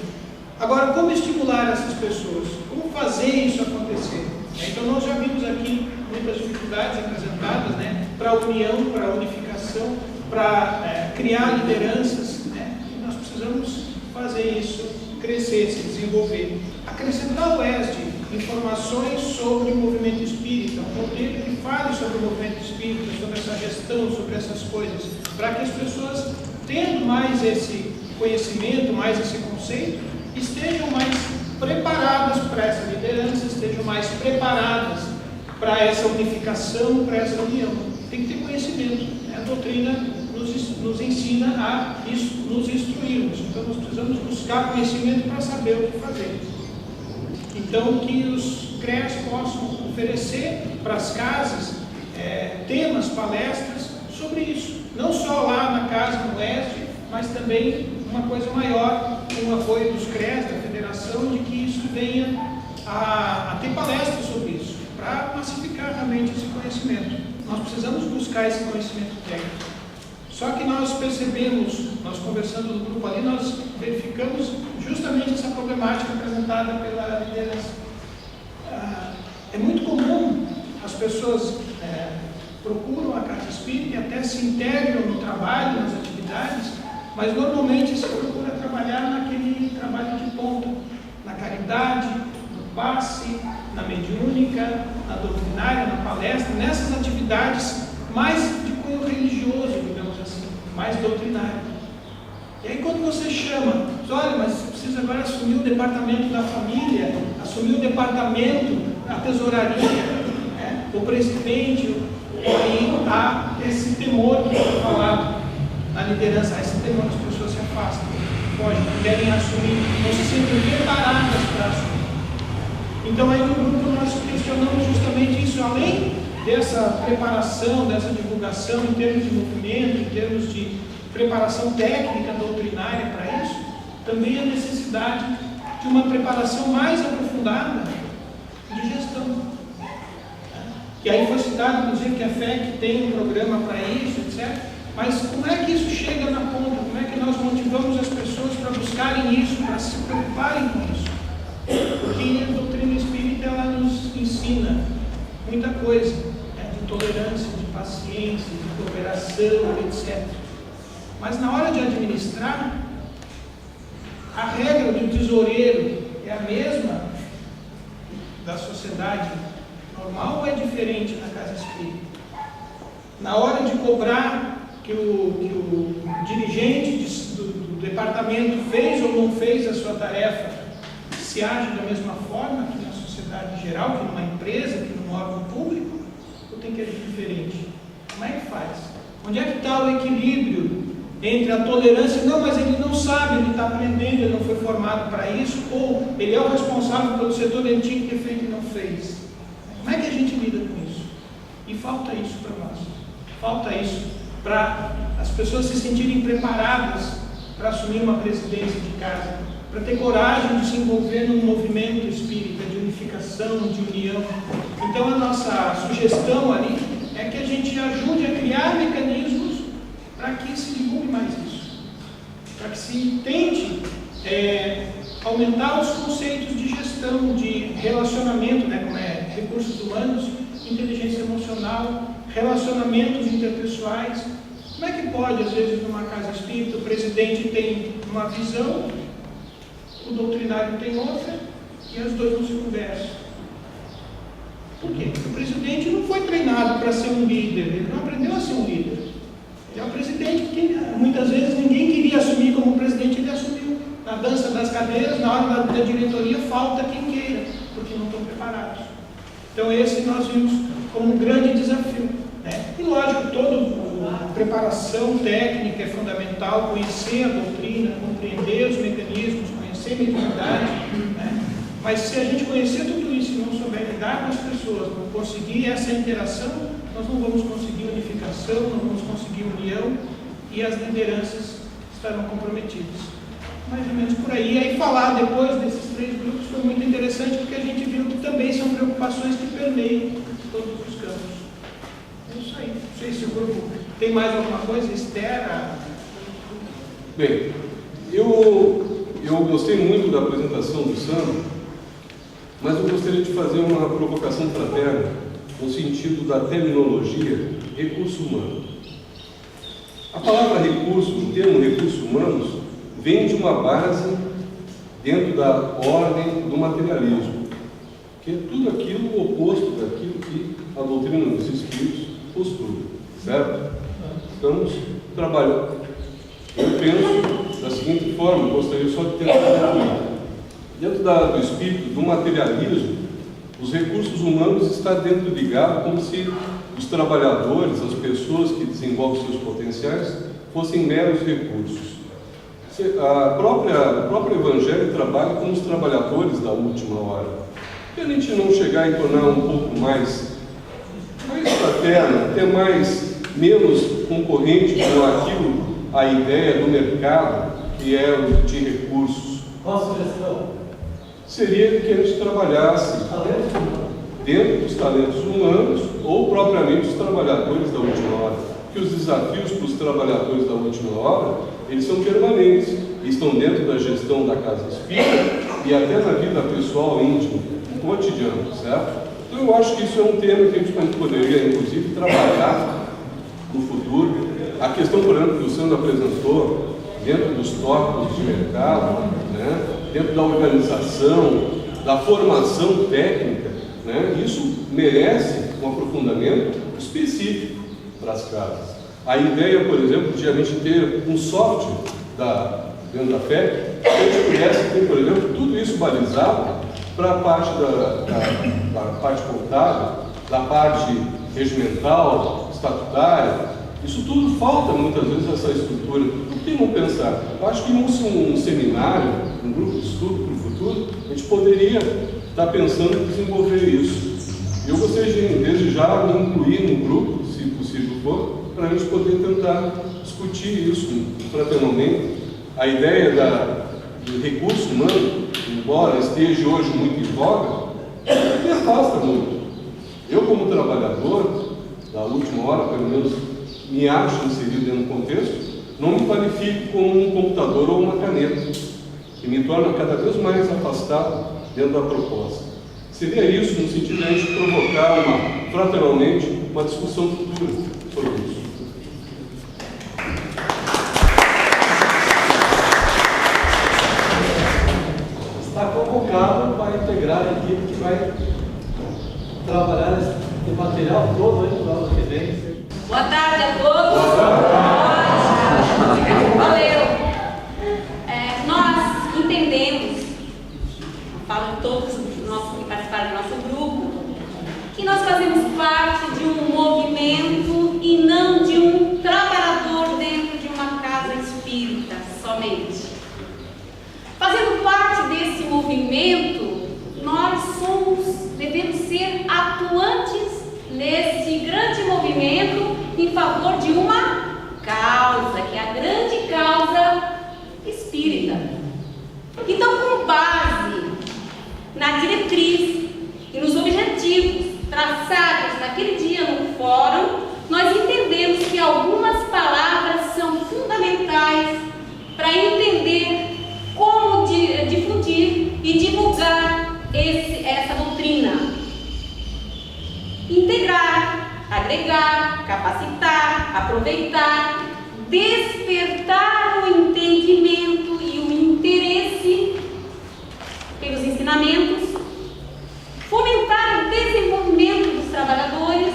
Agora, como estimular essas pessoas? Como fazer isso acontecer? Então, nós já vimos aqui muitas dificuldades apresentadas, né? Para a união, para a unificação, para criar lideranças, né? E nós precisamos fazer isso crescer, se desenvolver. Acrescentar ao ESD informações sobre o movimento espírita, um modelo que fale sobre o movimento espírita, sobre essa gestão, sobre essas coisas, para que as pessoas, tendo mais esse conhecimento, mais esse conceito, estejam mais preparadas para essa liderança, estejam mais preparadas para essa unificação, para essa união. Tem que ter conhecimento. Né? A doutrina nos ensina a nos instruirmos. Então, nós precisamos buscar conhecimento para saber o que fazer. Então, que os CREAs possam oferecer para as casas temas, palestras sobre isso. Não só lá na casa, no Oeste, mas também uma coisa maior, com o apoio dos CREAs, da Federação, de que isso venha a ter palestras sobre isso, para massificar realmente esse conhecimento. Nós precisamos buscar esse conhecimento técnico. Só que nós percebemos, nós conversando no grupo ali, nós verificamos justamente essa problemática apresentada pela liderança. É muito comum as pessoas procuram a casa espírita e até se integram no trabalho, nas atividades, mas normalmente se procura trabalhar naquele trabalho de ponta, na caridade, no passe, na mediúnica, na doutrinária, na palestra, nessas atividades mais de cunho religioso, digamos assim, mais doutrinário. E aí quando você chama, diz, olha, mas você precisa agora assumir o departamento da família, assumir o departamento, a tesouraria, né, o presidente, aí há esse temor que foi falado na liderança, há esse temor, as pessoas se afastam, fogem, não querem assumir, não se sentem preparadas para assumir. Então aí no grupo nós questionamos justamente isso, além dessa preparação, dessa divulgação em termos de movimento, em termos de preparação técnica, doutrinária para isso, também a necessidade de uma preparação mais aprofundada de gestão. E aí foi citado, inclusive, que a FEC tem um programa para isso, etc. Mas como é que isso chega na ponta? Como é que nós motivamos as pessoas para buscarem isso, para se preocuparem com isso? Porque a doutrina espírita, ela nos ensina muita coisa, né? De tolerância, de paciência, de cooperação, etc. Mas na hora de administrar, a regra do tesoureiro é a mesma da sociedade normal ou é diferente na casa espírita? Na hora de cobrar que o dirigente do departamento fez ou não fez a sua tarefa, se age da mesma forma que na sociedade geral, que numa empresa, que num órgão público, ou tem que agir diferente? Como é que faz? Onde é que está o equilíbrio entre a tolerância? Não, mas ele não sabe, ele está aprendendo, ele não foi formado para isso, ou ele é o responsável pelo setor, ele tinha que ter feito e não fez. Como é que a gente lida com isso? E falta isso para nós. Falta isso para as pessoas se sentirem preparadas para assumir uma presidência de casa, para ter coragem de se envolver num movimento espírita de unificação, de união. Então a nossa sugestão ali é que a gente ajude a criar mecanismos para que se divulgue mais isso. Para que se tente aumentar os conceitos de gestão, de relacionamento, né, como é recursos humanos, inteligência emocional, relacionamentos interpessoais. Como é que pode, às vezes, numa casa espírita, o presidente tem uma visão, o doutrinário tem outra, e as duas não se conversam? Por quê? Porque o presidente não foi treinado para ser um líder, ele não aprendeu a ser um líder. Ele é o presidente que muitas vezes ninguém queria assumir como presidente, ele assumiu. Na dança das cadeiras, na hora da diretoria, falta quem queira, porque não estão preparados. Então esse nós vimos como um grande desafio, né? E lógico, toda a preparação técnica é fundamental, conhecer a doutrina, compreender os mecanismos, conhecer a mediunidade, né? Mas se a gente conhecer tudo isso e não souber lidar com as pessoas, não conseguir essa interação, nós não vamos conseguir unificação, não vamos conseguir união e as lideranças estarão comprometidas. Mais ou menos por aí. Aí falar depois desses 3 grupos foi muito interessante, porque a gente viu que também são preocupações que permeiam todos os campos. É isso aí. Não sei se o grupo tem mais alguma coisa, Esther. Bem, eu gostei muito da apresentação do Sandro, mas eu gostaria de fazer uma provocação fraterna no sentido da terminologia recurso humano. A palavra recurso, o termo recursos humanos, vem de uma base dentro da ordem do materialismo, que é tudo aquilo oposto daquilo que a doutrina dos Espíritos postula, certo? Estamos trabalhando. Eu penso da seguinte forma, gostaria só de tentar concluir. Dentro do espírito do materialismo, os recursos humanos estão dentro ligado como se os trabalhadores, as pessoas que desenvolvem seus potenciais, fossem meros recursos. O próprio Evangelho trabalha com os trabalhadores da última hora. Por que a gente não chegar e tornar um pouco mais fraterno, até menos concorrente com aquilo, a ideia do mercado, que é o de recursos? Qual a sugestão? Seria que a gente trabalhasse dentro dos talentos humanos ou propriamente os trabalhadores da última hora. Porque os desafios para os trabalhadores da última hora, eles são permanentes, estão dentro da gestão da casa espírita e até na vida pessoal, íntima, cotidiana, certo? Então eu acho que isso é um tema que a gente poderia, inclusive, trabalhar no futuro. A questão, por exemplo, que o Sandro apresentou, dentro dos tópicos de mercado, né? Dentro da organização, da formação técnica, né? Isso merece um aprofundamento específico para as casas. A ideia, por exemplo, de a gente ter um software dentro da FEC, que a gente pudesse ter, por exemplo, tudo isso balizado para a parte da parte contábil, da parte regimental, estatutária. Isso tudo falta muitas vezes essa estrutura. Por que não pensar? Eu acho que um seminário, um grupo de estudo para o futuro, a gente poderia estar pensando em desenvolver isso. Eu gostaria de, desde já, me incluir no grupo, se possível for, para a gente poder tentar discutir isso fraternalmente. A ideia do recurso humano, embora esteja hoje muito em voga, me afasta muito. Eu, como trabalhador, da última hora, pelo menos, me acho inserido dentro do contexto, não me qualifico como um computador ou uma caneta, que me torna cada vez mais afastado dentro da proposta. Seria isso no sentido de a gente provocar fraternalmente uma discussão futura sobre isso. Está convocado para integrar a equipe que vai trabalhar esse material todo aí no ano que vem. Boa tarde a todos. Valeu. Nós entendemos, falo de todos que participaram do nosso grupo, que nós fazemos parte de um movimento e não de um trabalhador dentro de uma casa espírita somente. Fazendo parte desse movimento, nós devemos ser atuantes nesse grande movimento em favor de uma causa, que é a grande causa espírita. Então, com base na diretriz e nos objetivos traçados naquele dia no fórum, nós entendemos que algumas palavras são fundamentais para entender como difundir aproveitar, despertar o entendimento e o interesse pelos ensinamentos, fomentar o desenvolvimento dos trabalhadores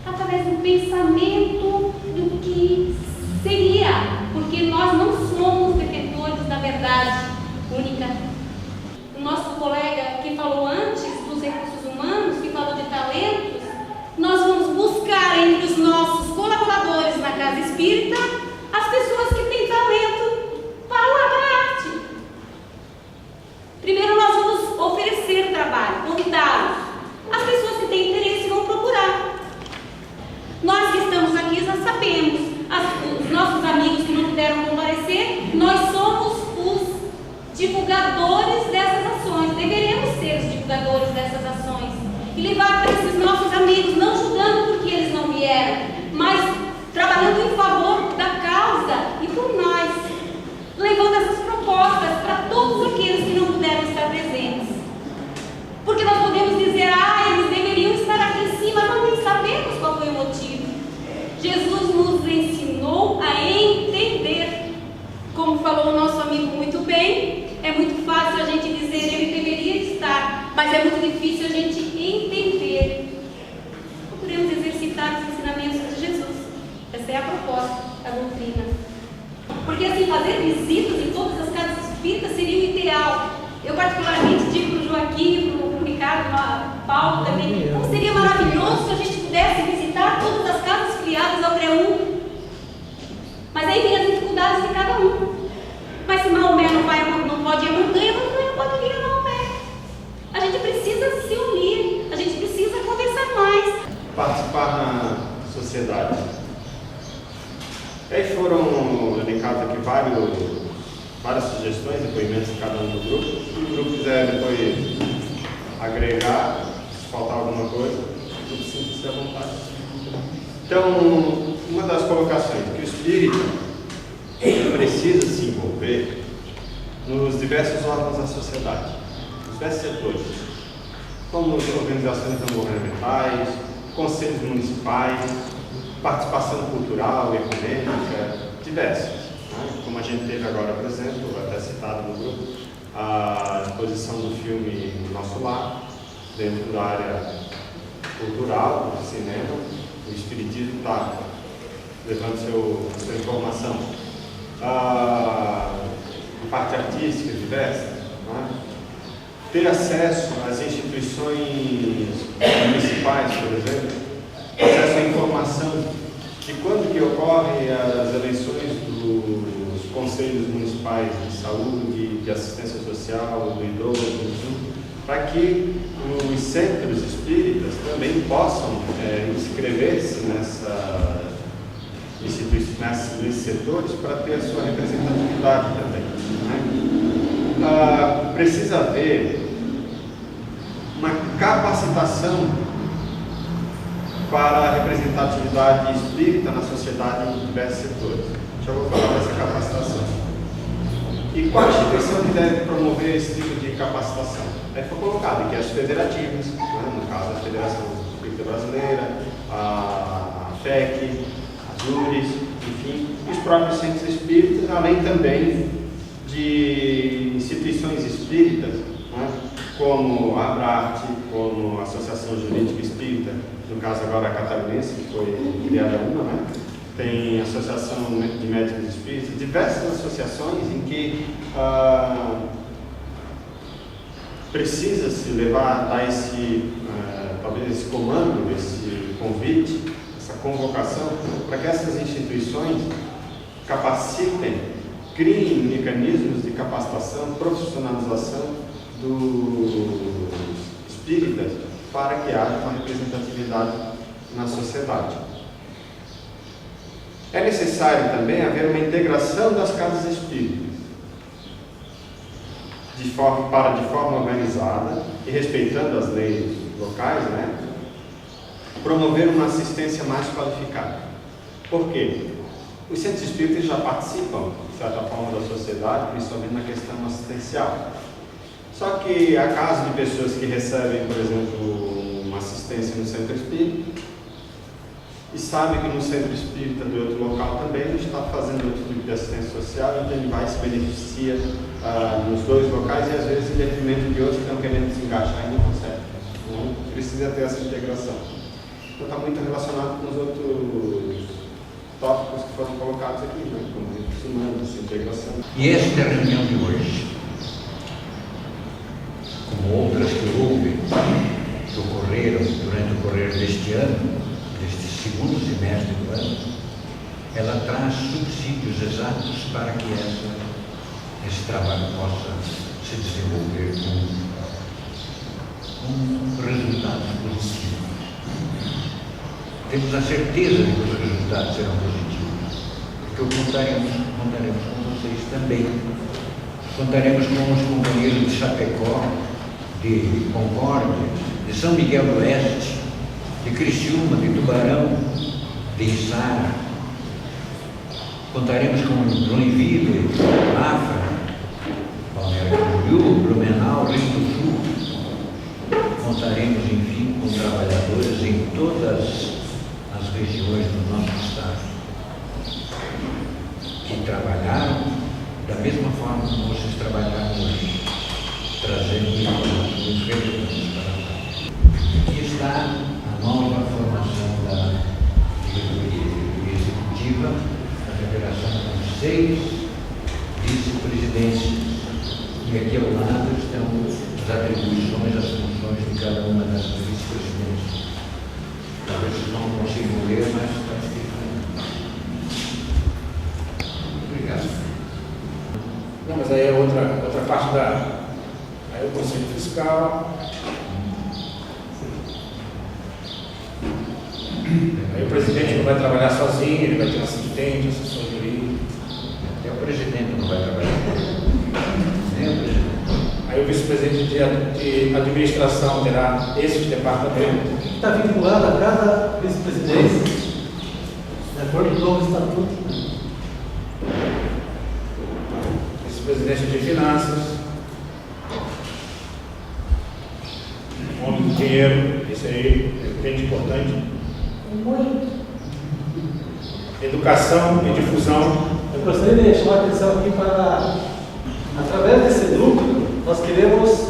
através do pensamento do que seria, porque nós não somos detentores da verdade única. O nosso colega que falou antes dos recursos humanos, que falou de talentos, nós vamos buscar entre os nossos colaboradores na casa espírita as pessoas que têm talento para a arte. Primeiro nós vamos oferecer trabalho, convidá-los. As pessoas que têm interesse vão procurar. Nós que estamos aqui já sabemos, os nossos amigos que não puderam comparecer, nós somos os divulgadores dessas ações, deveremos ser os divulgadores dessas ações e levar para esses nossos amigos, não julgando porque eles não vieram, mas trabalhando em favor da causa e por nós, levando essas propostas para todos aqueles que não puderam estar presentes. Porque nós podemos dizer, eles deveriam estar aqui em cima, mas nem sabemos qual foi o motivo. Jesus nos ensinou a entender. Como falou o nosso amigo muito bem, é muito fácil a gente dizer ele deveria estar, mas é muito difícil a gente entender. Procuremos exercitar os ensinamentos de Jesus. Essa é a proposta, a doutrina. Porque assim, fazer visitas em todas as casas espíritas seria o ideal. Eu particularmente digo para o Joaquim, para o Ricardo, para o Paulo também, como seria maravilhoso se a gente pudesse visitar todas as casas criadas ao CREUM. Mas aí vem as dificuldades de cada um. Mas se Maomé não pode ir à montanha, não pode ir a Maomé. A gente precisa se unir, a gente precisa conversar mais. Participar na sociedade. Aí foram elencados aqui várias sugestões, depoimentos de cada um do grupo. Se o grupo quiser depois agregar, se faltar alguma coisa, o grupo sinta-se à vontade. Então, uma das colocações que o espírito precisa se envolver nos diversos órgãos da sociedade, nos diversos setores, como organizações não governamentais, conselhos municipais, participação cultural, econômica, diversos. Né? Como a gente teve agora, por exemplo, até citado no grupo, a exposição do filme Nosso Lar, dentro da área cultural, do cinema, o espiritismo está levando sua informação. A parte artística diversa, né? Ter acesso às instituições municipais, por exemplo, acesso à informação de quando que ocorrem as eleições dos conselhos municipais de saúde, de assistência social, do idoso, enfim, para que os centros espíritas também possam inscrever-se nesses setores para ter a sua representatividade também. Né? Precisa haver uma capacitação para a representatividade espírita na sociedade em diversos setores. Já vou falar dessa capacitação. E qual a instituição que deve promover esse tipo de capacitação? Aí foi colocado aqui as federativas, né? No caso a Federação Espírita Brasileira, a FEC, as URIs, enfim, os próprios centros espíritas, além também de instituições espíritas, né? Como a Abrarte, como a Associação Jurídica Espírita, no caso agora a Catarinense, que foi criada uma, né? Tem a Associação de Médicos Espíritas, diversas associações em que precisa se levar, dar talvez esse comando, esse convite, essa convocação, para que essas instituições capacitem, criem mecanismos de capacitação, profissionalização dos espíritas para que haja uma representatividade na sociedade. É necessário também haver uma integração das casas espíritas, de forma organizada e respeitando as leis locais, né? Promover uma assistência mais qualificada. Por quê? Os centros espíritas já participam, de certa forma, da sociedade, principalmente na questão assistencial. Só que há casos de pessoas que recebem, por exemplo, uma assistência no centro espírita e sabe que no centro espírita do outro local também ele está fazendo outro tipo de assistência social, então ele vai se beneficia nos dois locais e às vezes em detrimento de outros que estão querendo se engajar e não consegue. Então precisa ter essa integração. Então está muito relacionado com os outros tópicos que foram colocados aqui, né? Como recursos humanos, essa integração. E esta é a reunião de hoje, como outras que houve, que ocorreram durante o correr deste ano, deste segundo semestre do ano, ela traz subsídios exatos para que esse trabalho possa se desenvolver com resultados positivos. Temos a certeza de que os resultados serão positivos, porque contaremos com vocês também. Contaremos com os companheiros de Chapecó, de Concórdia, de São Miguel do Oeste, de Criciúma, de Tubarão, de Içara. Contaremos com Joinville, Mafra, Balneário Camboriú, Blumenau, Rio do Sul. Contaremos, enfim, com trabalhadores em todas as regiões do nosso estado, que trabalharam da mesma forma como vocês trabalharam hoje, trazendo informações relevantes para nós. Aqui está a nova formação da diretoria executiva da Federação, com 6 vice-presidentes, e aqui ao lado estão as atribuições, as funções de cada uma das vice-presidentes. Talvez vocês não consigam ler, mas está escrito. Obrigado. Não, mas aí é outra parte aí o Conselho Fiscal. Aí o presidente não vai trabalhar sozinho, ele vai ter um assistente, assessor jurídico. Até o presidente não vai trabalhar. Nem o presidente. Aí o vice-presidente de administração terá esses departamentos. Está vinculado a cada vice-presidência, de acordo com o novo estatuto. Vice-presidente de finanças, homem do dinheiro, isso aí é bem importante. Muito. Educação e difusão. Eu gostaria de chamar a atenção aqui para, através desse núcleo, nós queremos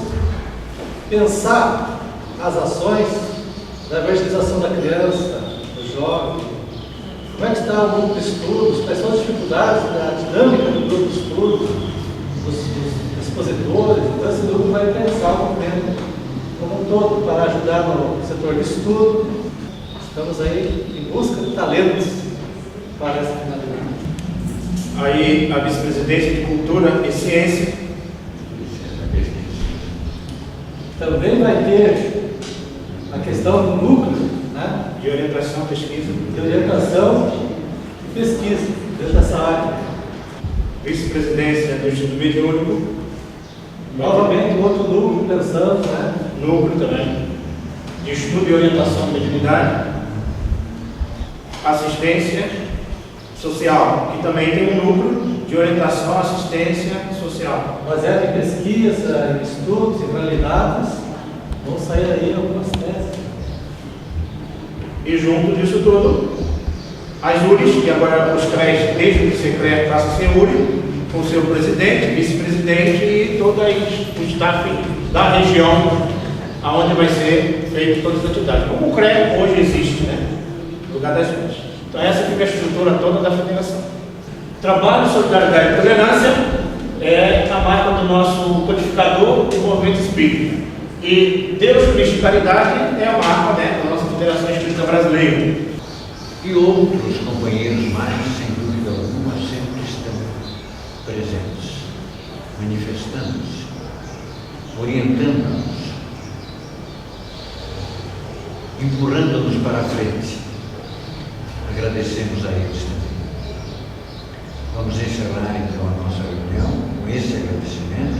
pensar as ações da evangelização da criança, do jovem. Como é que está o grupo de estudos, quais são as dificuldades da dinâmica do grupo de estudos, dos expositores. Então esse grupo vai pensar o movimento como um todo para ajudar no setor de estudo. Estamos aí em busca de talentos para essa finalidade. Aí a vice-presidência de Cultura e Ciência. Também vai ter a questão do núcleo, né? De orientação, pesquisa. De orientação e pesquisa dentro dessa área. Vice-presidência do Instituto Mediúnico. Novamente, outro núcleo pensando, né? Núcleo também. De estudo e orientação da mediunidade. Assistência social, que também tem um núcleo de orientação, assistência social. Baseado em pesquisa, em estudos, em realidades, vão sair aí algumas teses. E junto disso tudo, as URIs, que agora os CREs, desde que ser CRE, passa a ser URI, com o seu presidente, vice-presidente e todo o staff da região, aonde vai ser feito todas as atividades. Como o CRE hoje existe, né? No lugar das URIs. Então essa fica a estrutura toda da federação. Trabalho, solidariedade e tolerância é a marca do nosso codificador do movimento espírita. E Deus, Cristo e Caridade é a marca, né, da nossa Federação Espírita Brasileira. E outros companheiros mais, sem dúvida alguma, sempre estão presentes, manifestando-se, orientando-nos, empurrando-nos para a frente. Agradecemos a eles também. Vamos encerrar então a nossa reunião com esse agradecimento.